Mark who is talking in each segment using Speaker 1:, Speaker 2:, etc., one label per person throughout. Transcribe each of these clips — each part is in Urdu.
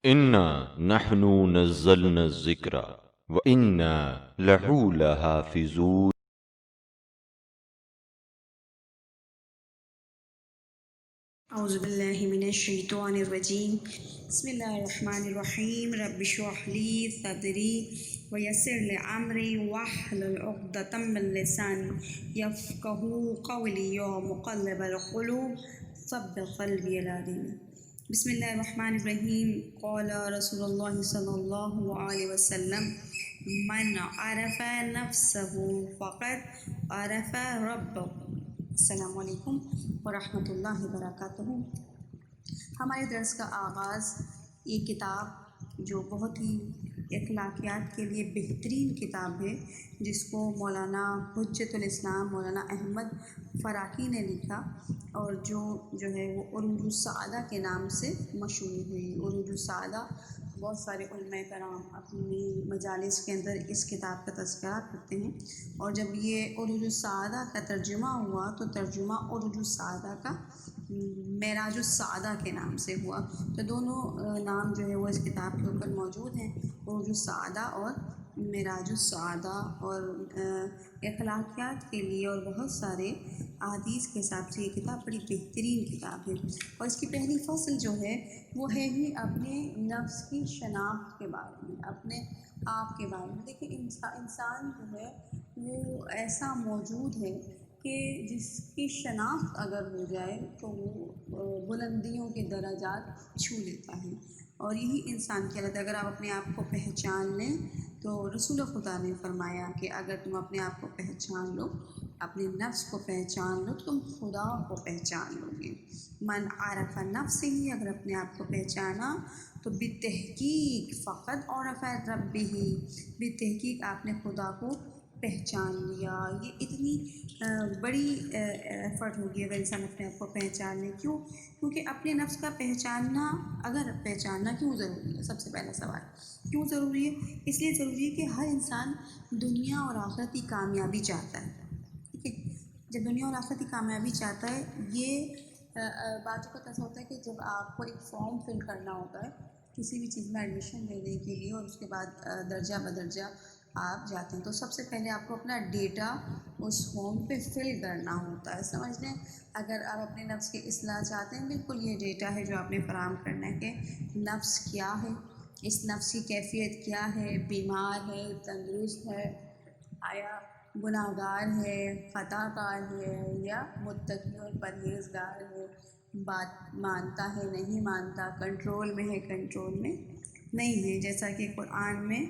Speaker 1: انا نحن نزلنا الذکر وانا لہو لحافظون۔
Speaker 2: اعوذ باللہ من الشیطان الرجیم، بسم اللہ الرحمن الرحیم۔ رب اشرح لی صدری ویسر لی امری واحلل عقدۃ من لسانی یفقہوا قولی یا مقلب القلوب ثبت قلبی علی دینک۔ بسم اللہ الرحمن الرحیم۔ قال رسول اللہ صلی اللہ علیہ وسلم من عرف نفسہ فقد عرف ربہ۔ السلام علیکم ورحمۃ اللہ وبرکاتہ۔ ہمارے درس کا آغاز یہ کتاب جو بہت ہی اخلاقیات کے لیے بہترین کتاب ہے، جس کو مولانا حجت الاسلام مولانا احمد فراقی نے لکھا، اور جو ہے وہ عروج السعادہ کے نام سے مشہور ہوئی۔ عروج السعادہ، بہت سارے علماء کرام اپنی مجالس کے اندر اس کتاب کا تذکرہ کرتے ہیں، اور جب یہ عروج السعادہ کا ترجمہ ہوا تو ترجمہ عروج السعادہ کا معراج السعادہ کے نام سے ہوا۔ تو دونوں نام جو ہے وہ اس کتاب کے اوپر موجود ہیں، عروج السعادہ اور معراج السعادہ، اور اخلاقیات کے لیے اور بہت سارے احادیث کے حساب سے یہ کتاب بڑی بہترین کتاب ہے۔ اور اس کی پہلی فصل جو ہے وہ ہے ہی اپنے نفس کی شناخت کے بارے میں، اپنے آپ کے بارے میں۔ دیکھیں، انسان جو ہے وہ ایسا موجود ہے کہ جس کی شناخت اگر ہو جائے تو وہ بلندیوں کے درجات چھو لیتا ہے، اور یہی انسان کی حالت ہے۔ اگر آپ اپنے آپ کو پہچان لیں تو رسول خدا نے فرمایا کہ اگر تم اپنے آپ کو پہچان لو، اپنے نفس کو پہچان لو، تم خدا کو پہچان لو گے۔ من عرف نفسہ، اگر اپنے آپ کو پہچانا تو بالتحقیق فقد عرف ربہ، بالتحقیق آپ نے خدا کو پہچان لیا۔ یہ اتنی بڑی ایفرٹ ہوگی اگر انسان اپنے آپ کو پہچان لے۔ کیونکہ اپنے نفس کا پہچاننا، اگر پہچاننا کیوں ضروری ہے؟ سب سے پہلا سوال کیوں ضروری ہے؟ اس لیے ضروری ہے کہ ہر انسان دنیا اور آخرت کی کامیابی چاہتا ہے، ٹھیک ہے؟ جب دنیا اور آخرت کی کامیابی چاہتا ہے، یہ باتوں کا ایسا ہوتا ہے کہ جب آپ کو ایک فارم فل کرنا ہوتا ہے کسی بھی چیز میں ایڈمیشن لینے کے لیے، اور اس کے بعد درجہ بدرجہ آپ جاتے ہیں، تو سب سے پہلے آپ کو اپنا ڈیٹا اس فارم پہ فل کرنا ہوتا ہے۔ سمجھ لیں، اگر آپ اپنے نفس کی اصلاح چاہتے ہیں، بالکل یہ ڈیٹا ہے جو آپ نے فراہم کرنا ہے کہ نفس کیا ہے، اس نفس کی کیفیت کیا ہے، بیمار ہے، تندرست ہے، آیا گناہ گار ہے، خطا کار ہے، یا متقی اور پرہیزگار ہے، بات مانتا ہے نہیں مانتا، کنٹرول میں ہے کنٹرول میں نہیں ہے۔ جیسا کہ قرآن میں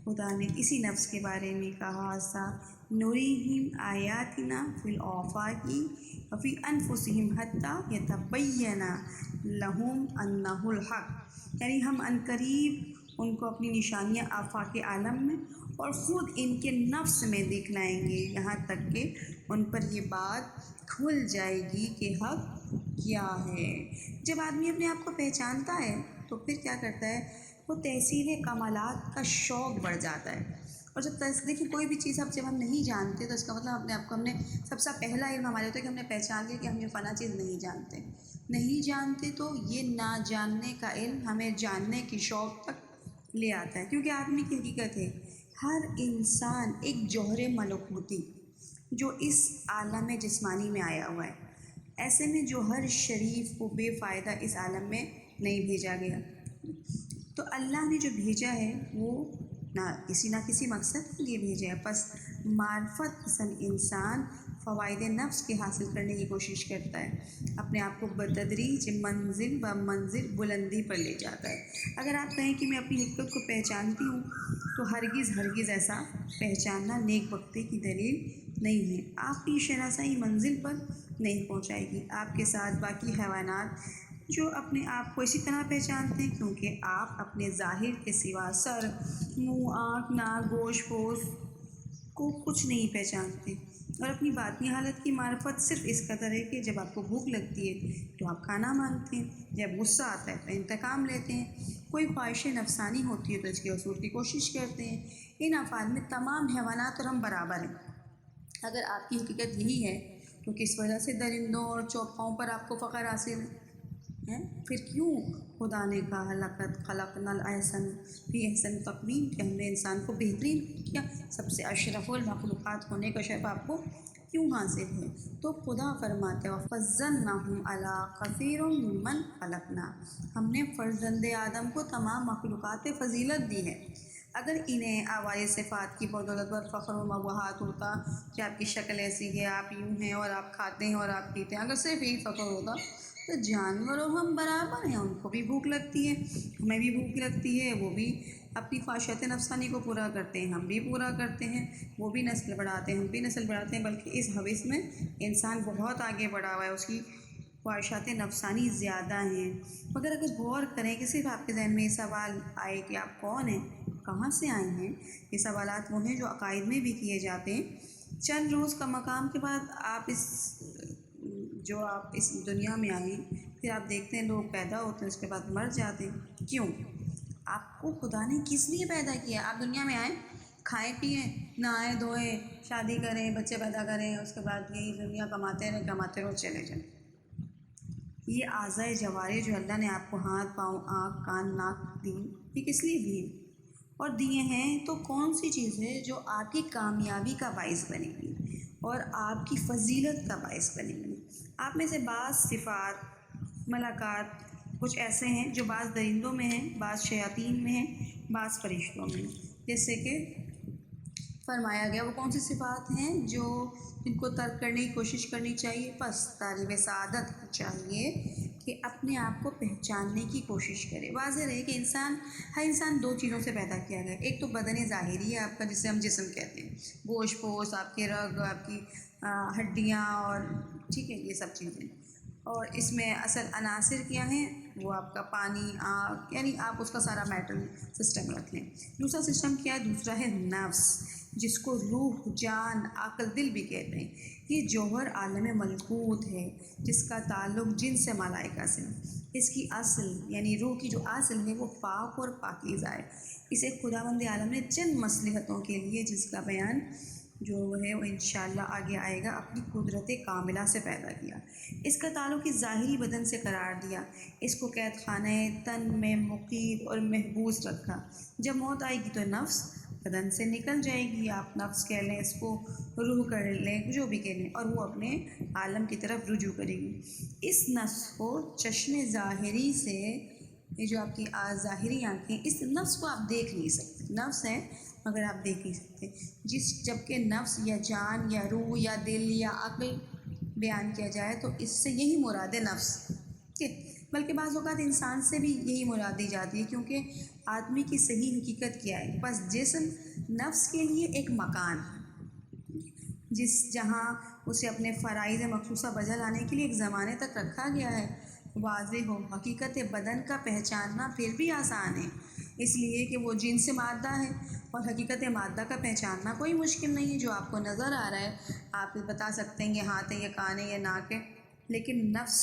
Speaker 2: خدا نے اسی نفس کے بارے میں کہا، سا نُرِیہِم آیاتنا فی الآفاق وفی انفسہم حتی یتبین لہم انہ الحق، یعنی ہم عنقریب ان کو اپنی نشانیاں آفاق عالم میں اور خود ان کے نفس میں دکھلائیں گے، یہاں تک کہ ان پر یہ بات کھل جائے گی کہ حق کیا ہے۔ جب آدمی اپنے آپ کو پہچانتا ہے تو پھر کیا کرتا ہے؟ وہ تحصیل کمالات کا شوق بڑھ جاتا ہے۔ اور جب دیکھیں، کوئی بھی چیز جب ہم نہیں جانتے تو اس کا مطلب اپنے آپ کو ہم نے سب سے پہلا علم ہمارے ہوتا ہے کہ ہم نے پہچان لیا کہ ہم یہ فلاں چیز نہیں جانتے تو یہ نہ جاننے کا علم ہمیں جاننے کی شوق تک لے آتا ہے۔ کیونکہ آدمی کی حقیقت ہے، ہر انسان ایک جوہر ملکوتی جو اس عالم جسمانی میں آیا ہوا ہے۔ ایسے میں جو ہر شریف کو بے فائدہ اس عالم میں نہیں بھیجا گیا، تو اللہ نے جو بھیجا ہے وہ نہ کسی مقصد کے لیے بھیجا ہے۔ پس معرفت پسند انسان فوائد نفس کے حاصل کرنے کی کوشش کرتا ہے، اپنے آپ کو بتدریج منزل و منزل بلندی پر لے جاتا ہے۔ اگر آپ کہیں کہ میں اپنی حقیقت کو پہچانتی ہوں تو ہرگز ایسا پہچاننا نیک بختی کی دلیل نہیں ہے۔ آپ کی شناسائی منزل پر نہیں پہنچائے گی۔ آپ کے ساتھ باقی حیوانات جو اپنے آپ کو اسی طرح پہچانتے ہیں، کیونکہ آپ اپنے ظاہر کے سوا سر، منہ، آنکھ، ناک، گوشت پوست کو کچھ نہیں پہچانتے، اور اپنی باطنی حالت کی معرفت صرف اس قدر ہے کہ جب آپ کو بھوک لگتی ہے تو آپ کھانا مانگتے ہیں، جب غصہ آتا ہے تو انتقام لیتے ہیں، کوئی خواہش نفسانی ہوتی ہے تو اس کے حصول کی کوشش کرتے ہیں۔ ان افعال میں تمام حیوانات اور ہم برابر ہیں۔ اگر آپ کی حقیقت یہی ہے تو کس وجہ سے درندوں اور چوپاؤں پر آپ کو فخر حاصل ہے؟ پھر کیوں خدا نے کہا لقد خلقنا الاحسن فی احسن تقویم کہ ہم نے انسان کو بہترین کیا، سب سے اشرف المخلوقات ہونے کا شرف آپ کو کیوں حاصل ہے؟ تو خدا فرماتے ہیں فضلناہم علی کثیر ممن خلقنا، ہم نے فرزند آدم کو تمام مخلوقات فضیلت دی ہے۔ اگر انہیں آواز صفات کی بدولت پر فخر و مباحات ہوتا کہ آپ کی شکل ایسی ہے، آپ یوں ہیں اور آپ کھاتے ہیں اور آپ پیتے ہیں، اگر صرف یہی فخر ہوتا تو جانور اور ہم برابر ہیں، ان کو بھی بھوک لگتی ہے، ہمیں بھی بھوک لگتی ہے، وہ بھی اپنی خواہشات نفسانی کو پورا کرتے ہیں، ہم بھی پورا کرتے ہیں، وہ بھی نسل بڑھاتے ہیں، ہم بھی نسل بڑھاتے ہیں، بلکہ اس حوث میں انسان بہت آگے بڑھا ہوا ہے، اس کی خواہشات نفسانی زیادہ ہیں۔ مگر اگر غور کریں کہ صرف آپ کے ذہن میں یہ سوال آئے کہ آپ کون ہیں، کہاں سے آئے ہیں، یہ سوالات وہ ہیں جو عقائد میں بھی کیے جاتے ہیں۔ چند روز کا مقام کے بعد آپ اس دنیا میں آئیں، پھر آپ دیکھتے ہیں لوگ پیدا ہوتے ہیں، اس کے بعد مر جاتے ہیں۔ کیوں؟ آپ کو خدا نے کس لیے پیدا کیا؟ آپ دنیا میں آئیں، کھائیں پئیں، نہائیں دھوئیں، شادی کریں، بچے پیدا کریں، اس کے بعد یہی دنیا کماتے رہو چلے جائیں۔ یہ اعضائے جوارح جو اللہ نے آپ کو ہاتھ، پاؤں، آنکھ، کان، ناک دی، یہ کس لیے دی اور دیے ہیں؟ تو کون سی چیز ہے جو آپ کی کامیابی کا باعث بنے گی اور آپ کی فضیلت کا باعث بنے گی؟ آپ میں سے بعض صفات، ملکات کچھ ایسے ہیں جو بعض درندوں میں ہیں، بعض شیاطین میں ہیں، بعض فرشتوں میں ہیں۔ جیسے کہ فرمایا گیا وہ کون سی صفات ہیں جو جن کو ترک کرنے کی کوشش کرنی چاہیے؟ بس طالب سعادت کو چاہیے کہ اپنے آپ کو پہچاننے کی کوشش کرے۔ واضح رہے کہ ہر انسان دو چیزوں سے پیدا کیا گیا، ایک تو بدن ظاہری ہے آپ کا، جسے ہم جسم کہتے ہیں، گوشت پوست، آپ کے رگ، آپ کی ہڈیاں، اور ٹھیک ہے یہ سب چیزیں، اور اس میں اصل عناصر کیا ہیں؟ وہ آپ کا پانی، آگ، یعنی آپ اس کا سارا میٹر سسٹم رکھ لیں۔ دوسرا سسٹم کیا ہے؟ دوسرا ہے نفس، جس کو روح، جان، عقل، دل بھی کہتے ہیں۔ یہ جوہر عالم ملکوت ہے جس کا تعلق جن سے ملائکہ سے، اس کی اصل یعنی روح کی جو اصل ہے وہ پاک اور پاکیزہ ہے۔ اسے خداوند عالم نے چند مصلحتوں کے لیے، جس کا بیان جو ہے وہ انشاءاللہ آگے آئے گا، اپنی قدرت کاملہ سے پیدا کیا۔ اس کا تعلق اس ظاہری بدن سے قرار دیا، اس کو قید خانہ تن میں مقیم اور محبوس رکھا۔ جب موت آئے گی تو نفس بدن سے نکل جائے گی، آپ نفس کہہ لیں، اس کو روح کر لیں، جو بھی کہہ لیں، اور وہ اپنے عالم کی طرف رجوع کرے گی۔ اس نفس کو چشم ظاہری سے، یہ جو آپ کی ظاہری آنکھیں، اس نفس کو آپ دیکھ نہیں سکتے، نفس ہے مگر آپ دیکھ نہیں سکتے، جبکہ نفس یا جان یا روح یا دل یا عقل بیان کیا جائے تو اس سے یہی مراد ہے نفس، بلکہ بعض اوقات انسان سے بھی یہی مراد دی جاتی ہے، کیونکہ آدمی کی صحیح حقیقت کیا ہے؟ بس جسم نفس کے لیے ایک مکان ہے، جہاں اسے اپنے فرائض مخصوصہ بجا لانے کے لیے ایک زمانے تک رکھا گیا ہے۔ واضح ہو، حقیقت بدن کا پہچاننا پھر بھی آسان ہے، اس لیے کہ وہ جنس مادہ ہے، اور حقیقت مادہ کا پہچاننا کوئی مشکل نہیں ہے۔ جو آپ کو نظر آ رہا ہے آپ بتا سکتے ہیں یہ ہاتھ ہے، یہ کان ہے، یہ ناک ہے، لیکن نفس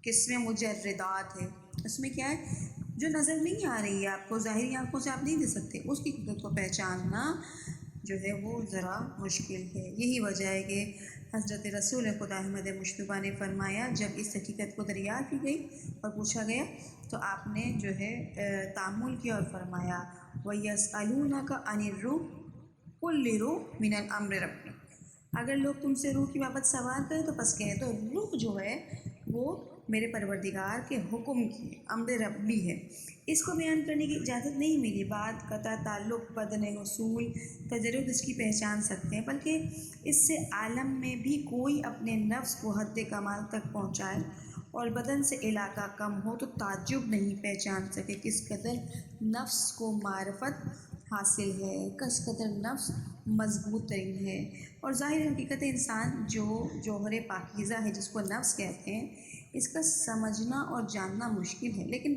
Speaker 2: کس میں مجردات ہے، اس میں کیا ہے جو نظر نہیں آ رہی ہے آپ کو، ظاہری آنکھوں سے آپ نہیں دیکھ سکتے، اس کی حقیقت کو پہچاننا جو ہے وہ ذرا مشکل ہے۔ یہی وجہ ہے کہ حضرت رسول خدا احمد مجتبیٰ نے فرمایا، جب اس حقیقت کو دریا کی گئی اور پوچھا گیا تو آپ نے جو ہے تأمل کیا اور فرمایا وَيَسْأَلُونَكَ عَنِ الرُّوحِ قُلْ الرُّوحُ مِنَ الْأَمْرِ رَبِّي۔ اگر لوگ تم سے روح کی بابت سوال کریں تو بس کہیں تو روح جو ہے وہ میرے پروردگار کے حکم کی امر ربی ہے، اس کو بیان کرنے کی اجازت نہیں ملی۔ بات، قطع تعلق، بدن حصول، تجرد اس کی پہچان سکتے ہیں، بلکہ اس سے عالم میں بھی کوئی اپنے نفس کو حد کمال تک پہنچائے اور بدن سے علاقہ کم ہو تو تعجب نہیں پہچان سکے کس قدر نفس کو معرفت حاصل ہے، کس قدر نفس مضبوط ترین ہے۔ اور ظاہر حقیقت انسان جو جوہر پاکیزہ ہے، جس کو نفس کہتے ہیں، اس کا سمجھنا اور جاننا مشکل ہے، لیکن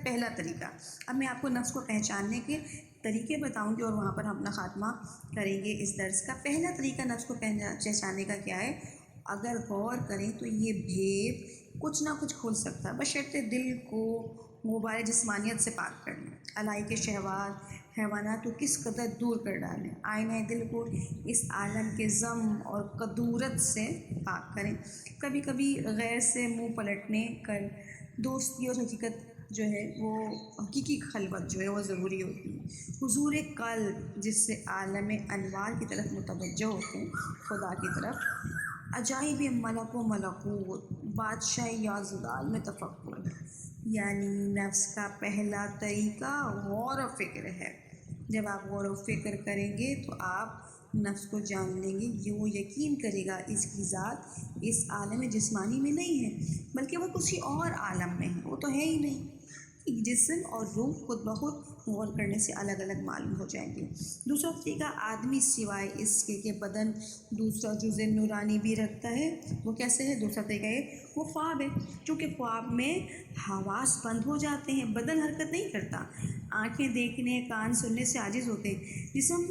Speaker 2: پہلا طریقہ، اب میں آپ کو نفس کو پہچاننے کے طریقے بتاؤں گی اور وہاں پر ہم اپنا خاتمہ کریں گے اس درس کا۔ پہلا طریقہ نفس کو پہچاننے کا کیا ہے؟ اگر غور کریں تو یہ بھید کچھ نہ کچھ کھل سکتا ہے، بشرطے دل کو غبار جسمانیت سے پاک کر لیں، الائی کے شہوات، حیوانات کو کس قدر دور کر ڈالیں، آئینہ دل کو اس عالم کے ضم اور قدورت سے پاک کریں، کبھی کبھی غیر سے منہ پلٹنے کر دوستی اور حقیقت جو ہے وہ حقیقی خلوت جو ہے وہ ضروری ہوتی ہے، حضور قلب جس سے عالم انوار کی طرف متوجہ ہوتے ہیں، خدا کی طرف، عجائب ملک و ملکوت، بادشاہ یازدال میں تفکر، یعنی نفس کا پہلا طریقہ غور و فکر ہے۔ جب آپ غور و فکر کریں گے تو آپ نفس کو جان لیں گے، یہ وہ یقین کرے گا اس کی ذات اس عالم جسمانی میں نہیں ہے بلکہ وہ کسی اور عالم میں ہے، وہ تو ہے ہی نہیں۔ جسم اور روح خود بخود غور کرنے سے الگ الگ معلوم ہو جائیں گے۔ دوسرا طریقہ آدمی سوائے اس کے کہ بدن دوسرا جزء نورانی بھی رکھتا ہے، وہ کیسے ہے؟ دوسرا طریقہ ہے وہ خواب ہے، چونکہ خواب میں حواس بند ہو جاتے ہیں، بدن حرکت نہیں کرتا، آنکھیں دیکھنے کان سننے سے عاجز ہوتے ہیں، جسم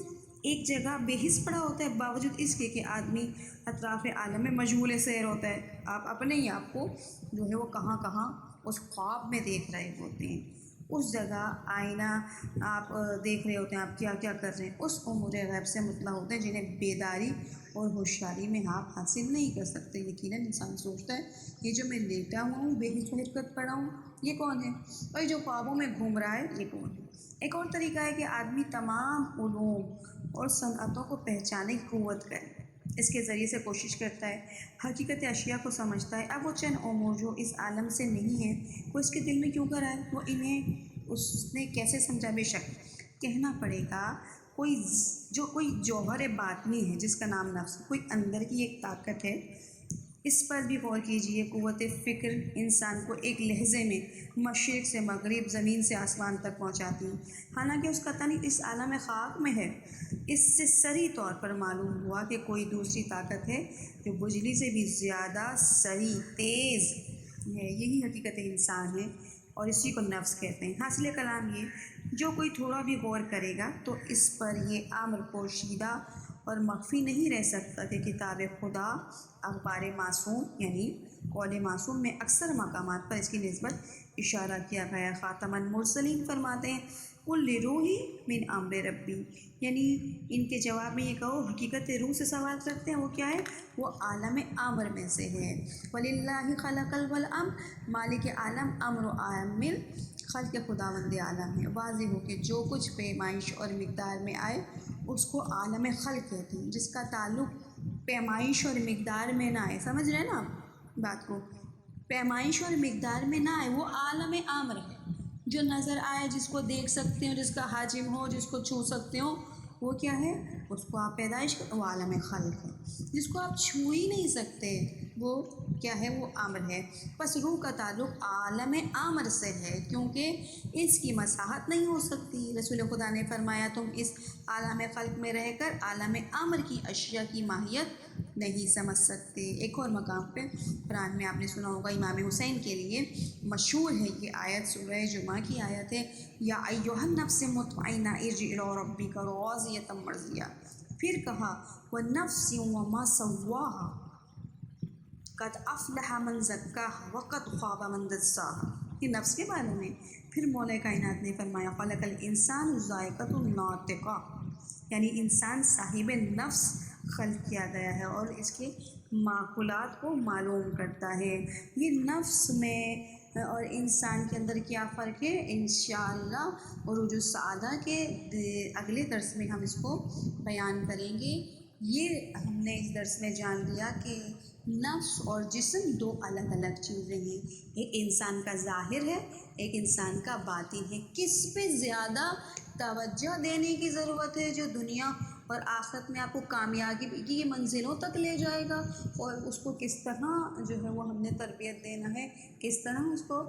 Speaker 2: ایک جگہ بے حس پڑا ہوتا ہے، باوجود اس کے کہ آدمی اطراف عالم میں مشغول سیر ہوتا ہے، آپ اپنے ہی آپ کو جو ہے وہ کہاں کہاں اس خواب میں دیکھ رہے ہوتے ہیں، اس جگہ آئینہ آپ دیکھ رہے ہوتے ہیں، آپ کیا کیا کر رہے ہیں، اس امور غیب سے مطلع ہوتے ہیں جنہیں بیداری اور ہوشیاری میں آپ حاصل نہیں کر سکتے۔ یقیناً انسان سوچتا ہے یہ جو میں لیٹا ہوا ہوں، بے حس و حرکت پڑا ہوں، یہ کون ہے؟ اور یہ جو خوابوں میں گھوم رہا ہے یہ کون ہے؟ ایک اور طریقہ ہے کہ آدمی تمام علوم اور صنعتوں کو پہچانے کی قوت کرے، اس کے ذریعے سے کوشش کرتا ہے، حقیقت اشیاء کو سمجھتا ہے۔ اب وہ چند امور جو اس عالم سے نہیں ہیں وہ اس کے دل میں کیوں کر آئے، وہ انہیں اس نے کیسے سمجھا؟ بے شک کہنا پڑے گا کوئی جوہر باطنی ہے جس کا نام نفس، کوئی اندر کی ایک طاقت ہے، اس پر بھی غور کیجئے۔ قوت فکر انسان کو ایک لحظے میں مشرق سے مغرب، زمین سے آسمان تک پہنچاتی ہے، حالانکہ اس کا تن اس عالم خاک میں ہے۔ اس سے صریح طور پر معلوم ہوا کہ کوئی دوسری طاقت ہے جو بجلی سے بھی زیادہ سریع تیز ہے، یہی حقیقت انسان ہے اور اسی کو نفس کہتے ہیں۔ حاصل کلام یہ، جو کوئی تھوڑا بھی غور کرے گا تو اس پر یہ امر پوشیدہ اور مخفی نہیں رہ سکتا کہ کتاب خدا اخبار معصوم یعنی قول معصوم میں اکثر مقامات پر اس کی نسبت اشارہ کیا گیا ہے۔ خاتم المرسلین فرماتے ہیں قل لروحی من امر ربی، یعنی ان کے جواب میں یہ کہو حقیقت روح سے سوال کرتے ہیں، وہ کیا ہے؟ وہ عالم امر میں سے ہے۔ وَلِلَّهِ خَلَقَ وَالْأَمْرَ، مالک عالم امر و عامل خلق خداوند عالم ہے۔ واضح ہو کہ جو کچھ پیمائش اور مقدار میں آئے اس کو عالم خلق کہتے ہیں، جس کا تعلق پیمائش اور مقدار میں نہ آئے، سمجھ رہے ہیں نا آپ بات کو؟ پیمائش اور مقدار میں نہ آئے وہ عالم امر ہے، جو نظر آئے، جس کو دیکھ سکتے ہو، جس کا حاجم ہو، جس کو چھو سکتے ہو، وہ کیا ہے؟ اس کو آپ پیدائش کرتے، وہ عالم خلق ہے۔ جس کو آپ چھو ہی نہیں سکتے وہ کیا ہے؟ وہ امر ہے۔ پس روح کا تعلق عالم امر سے ہے کیونکہ اس کی مساحت نہیں ہو سکتی۔ رسول خدا نے فرمایا تم اس عالم خلق میں رہ کر عالم امر کی اشیاء کی ماہیت نہیں سمجھ سکتے۔ ایک اور مقام پہ قرآن میں آپ نے سنا ہوگا، امام حسین کے لیے مشہور ہے یہ آیت، سورہ جمعہ کی آیت ہے، یا ایھا النفس المطمئنہ ارجعی الی ربک راضیۃ مرضیہ۔ پھر کہا والنفس وما سواہا قد افلح من زکاہا وقد خاب من دساہا، یہ نفس کے بارے میں۔ پھر مولا کائنات نے فرمایا خلق الانسان ذائقۃ الناطقہ، یعنی انسان صاحب نفس خلق کیا گیا ہے اور اس کے معقولات کو معلوم کرتا ہے۔ یہ نفس میں اور انسان کے اندر کیا فرق ہے؟ انشاءاللہ عروج السعادہ کے اگلے درس میں ہم اس کو بیان کریں گے۔ یہ ہم نے اس درس میں جان لیا کہ نفس اور جسم دو الگ الگ چیزیں ہیں، ایک انسان کا ظاہر ہے، ایک انسان کا باطن ہے۔ کس پہ زیادہ توجہ دینے کی ضرورت ہے جو دنیا اور آخرت میں آپ کو کامیابی کی منزلوں تک لے جائے گا، اور اس کو کس طرح جو ہے وہ ہم نے تربیت دینا ہے، کس طرح اس کو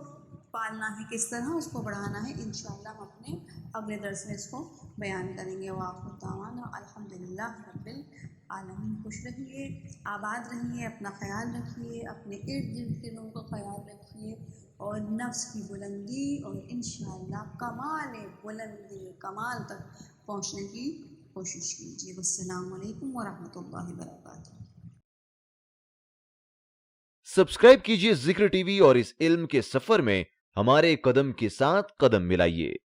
Speaker 2: پالنا ہے، کس طرح اس کو بڑھانا ہے، انشاءاللہ ہم اپنے اگلے درس میں اس کو بیان کریں گے۔ وآخر دعوانا الحمدللہ رب العالمین۔ خوش رہیے، آباد رہیے، اپنا خیال رکھیے، اپنے ارد گرد کے لوگوں کا خیال رکھیے، اور نفس کی بلندی اور انشاءاللہ کمال تک پہنچنے کی کوشش کیجیے۔ والسلام علیکم ورحمۃ اللہ وبرکاتہ۔
Speaker 1: سبسکرائب کیجئے ذکر ٹی وی اور اس علم کے سفر میں ہمارے قدم کے ساتھ قدم ملائیے۔